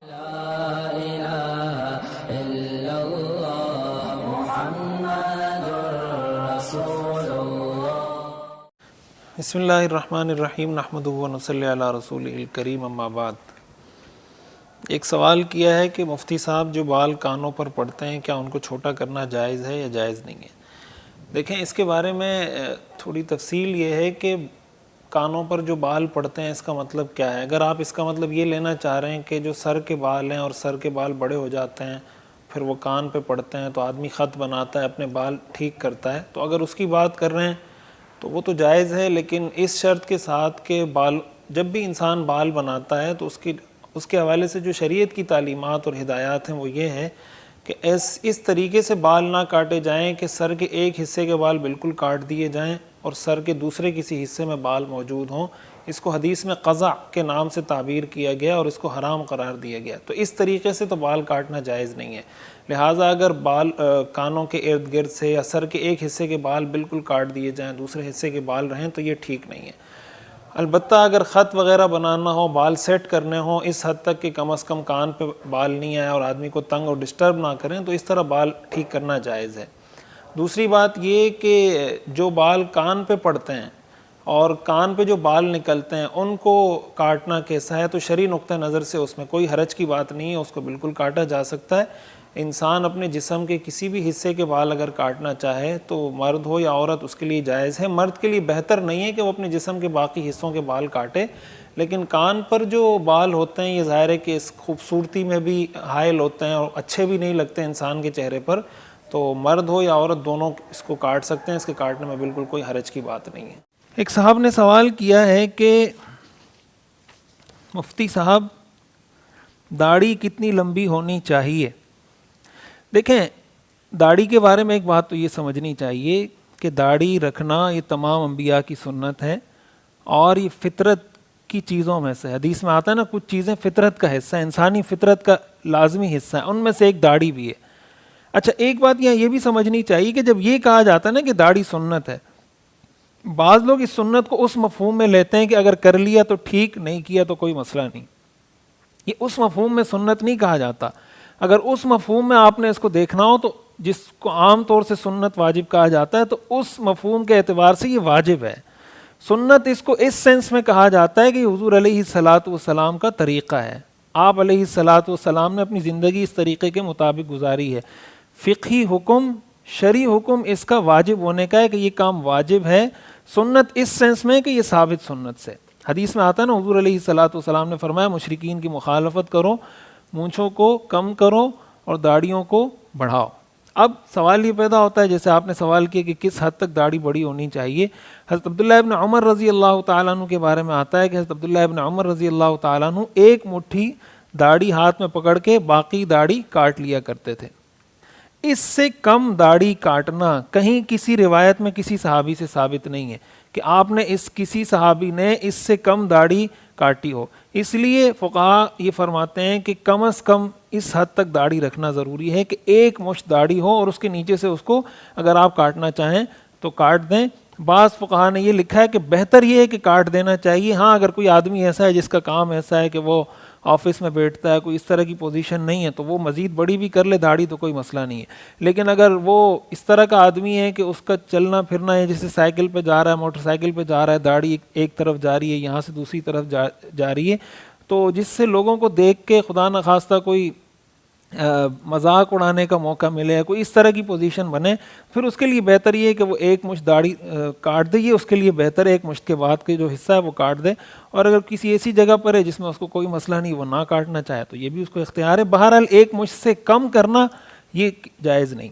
لا إله إلا الله محمد رسول الله. بسم اللہ الرحمن الرحیم نحمدہ و نصلی علی رسولہ الکریم اما بعد. ایک سوال کیا ہے کہ مفتی صاحب جو بال کانوں پر پڑتے ہیں کیا ان کو چھوٹا کرنا جائز ہے یا جائز نہیں ہے؟ دیکھیں اس کے بارے میں تھوڑی تفصیل یہ ہے کہ کانوں پر جو بال پڑتے ہیں اس کا مطلب کیا ہے. اگر آپ اس کا مطلب یہ لینا چاہ رہے ہیں کہ جو سر کے بال ہیں اور سر کے بال بڑے ہو جاتے ہیں پھر وہ کان پہ پڑتے ہیں تو آدمی خط بناتا ہے اپنے بال ٹھیک کرتا ہے، تو اگر اس کی بات کر رہے ہیں تو وہ تو جائز ہے، لیکن اس شرط کے ساتھ کہ بال جب بھی انسان بال بناتا ہے تو اس کے حوالے سے جو شریعت کی تعلیمات اور ہدایات ہیں وہ یہ ہے کہ اس طریقے سے بال نہ کاٹے جائیں کہ سر کے ایک حصے کے بال بالکل کاٹ دیے جائیں اور سر کے دوسرے کسی حصے میں بال موجود ہوں. اس کو حدیث میں قزع کے نام سے تعبیر کیا گیا اور اس کو حرام قرار دیا گیا. تو اس طریقے سے تو بال کاٹنا جائز نہیں ہے. لہٰذا اگر بال کانوں کے ارد گرد سے یا سر کے ایک حصے کے بال بالکل کاٹ دیے جائیں دوسرے حصے کے بال رہیں تو یہ ٹھیک نہیں ہے. البتہ اگر خط وغیرہ بنانا ہو، بال سیٹ کرنے ہوں اس حد تک کہ کم از کم کان پہ بال نہیں آئے اور آدمی کو تنگ اور ڈسٹرب نہ کریں تو اس طرح بال ٹھیک کرنا جائز ہے. دوسری بات یہ کہ جو بال کان پہ پڑتے ہیں اور کان پہ جو بال نکلتے ہیں ان کو کاٹنا کیسا ہے، تو شرعی نقطہ نظر سے اس میں کوئی حرج کی بات نہیں ہے، اس کو بالکل کاٹا جا سکتا ہے. انسان اپنے جسم کے کسی بھی حصے کے بال اگر کاٹنا چاہے تو مرد ہو یا عورت اس کے لیے جائز ہے. مرد کے لیے بہتر نہیں ہے کہ وہ اپنے جسم کے باقی حصوں کے بال کاٹے، لیکن کان پر جو بال ہوتے ہیں یہ ظاہر ہے کہ اس خوبصورتی میں بھی حائل ہوتے ہیں اور اچھے بھی نہیں لگتے انسان کے چہرے پر، تو مرد ہو یا عورت دونوں اس کو کاٹ سکتے ہیں، اس کے کاٹنے میں بالکل کوئی حرج کی بات نہیں ہے. ایک صاحب نے سوال کیا ہے کہ مفتی صاحب داڑھی کتنی لمبی ہونی چاہیے؟ دیکھیں داڑھی کے بارے میں ایک بات تو یہ سمجھنی چاہیے کہ داڑھی رکھنا یہ تمام انبیاء کی سنت ہے اور یہ فطرت کی چیزوں میں سے، حدیث میں آتا ہے نا کچھ چیزیں فطرت کا حصہ ہے، انسانی فطرت کا لازمی حصہ ہے، ان میں سے ایک داڑھی بھی ہے. اچھا ایک بات یہ بھی سمجھنی چاہیے کہ جب یہ کہا جاتا ہے نا کہ داڑھی سنت ہے، بعض لوگ اس سنت کو اس مفہوم میں لیتے ہیں کہ اگر کر لیا تو ٹھیک، نہیں کیا تو کوئی مسئلہ نہیں. یہ اس مفہوم میں سنت نہیں کہا جاتا. اگر اس مفہوم میں آپ نے اس کو دیکھنا ہو تو جس کو عام طور سے سنت واجب کہا جاتا ہے تو اس مفہوم کے اعتبار سے یہ واجب ہے. سنت اس کو اس سینس میں کہا جاتا ہے کہ حضور علیہ الصلاۃ والسلام کا طریقہ ہے، آپ علیہ الصلاۃ والسلام نے اپنی زندگی اس طریقے کے مطابق گزاری ہے. فقہی حکم، شرعی حکم اس کا واجب ہونے کا ہے کہ یہ کام واجب ہے. سنت اس سینس میں کہ یہ ثابت سنت سے، حدیث میں آتا ہے نا حضور علیہ الصلاۃ والسلام نے فرمایا مشرکین کی مخالفت کرو، مونچھوں کو کم کرو اور داڑھیوں کو بڑھاؤ. اب سوال یہ پیدا ہوتا ہے جیسے آپ نے سوال کیا کہ کس حد تک داڑھی بڑی ہونی چاہیے. حضرت عبداللہ ابن عمر رضی اللہ تعالیٰ عنہ کے بارے میں آتا ہے کہ حضرت عبداللہ ابن عمر رضی اللہ تعالیٰ عنہ ایک مٹھی داڑھی ہاتھ میں پکڑ کے باقی داڑھی کاٹ لیا کرتے تھے. اس سے کم داڑھی کاٹنا کہیں کسی روایت میں کسی صحابی سے ثابت نہیں ہے کہ آپ نے کسی صحابی نے اس سے کم داڑھی کاٹی ہو. اس لیے فقہاء یہ فرماتے ہیں کہ کم از کم اس حد تک داڑھی رکھنا ضروری ہے کہ ایک مشت داڑھی ہو اور اس کے نیچے سے اس کو اگر آپ کاٹنا چاہیں تو کاٹ دیں. بعض فقہاء نے یہ لکھا ہے کہ بہتر یہ ہے کہ کاٹ دینا چاہیے. ہاں اگر کوئی آدمی ایسا ہے جس کا کام ایسا ہے کہ وہ آفس میں بیٹھتا ہے، کوئی اس طرح کی پوزیشن نہیں ہے تو وہ مزید بڑی بھی کر لے داڑھی تو کوئی مسئلہ نہیں ہے. لیکن اگر وہ اس طرح کا آدمی ہے کہ اس کا چلنا پھرنا ہے جیسے سائیکل پہ جا رہا ہے، موٹر سائیکل پہ جا رہا ہے، داڑھی ایک طرف جا رہی ہے، یہاں سے دوسری طرف جا رہی ہے، تو جس سے لوگوں کو دیکھ کے خدا نخواستہ کوئی مذاق اڑانے کا موقع ملے، کوئی اس طرح کی پوزیشن بنے، پھر اس کے لیے بہتر یہ ہے کہ وہ ایک مشت داڑھی کاٹ دے. یہ اس کے لیے بہتر ہے، ایک مشت کے بعد کے جو حصہ ہے وہ کاٹ دے. اور اگر کسی ایسی جگہ پر ہے جس میں اس کو کوئی مسئلہ نہیں، وہ نہ کاٹنا چاہے تو یہ بھی اس کو اختیار ہے. بہرحال ایک مشت سے کم کرنا یہ جائز نہیں.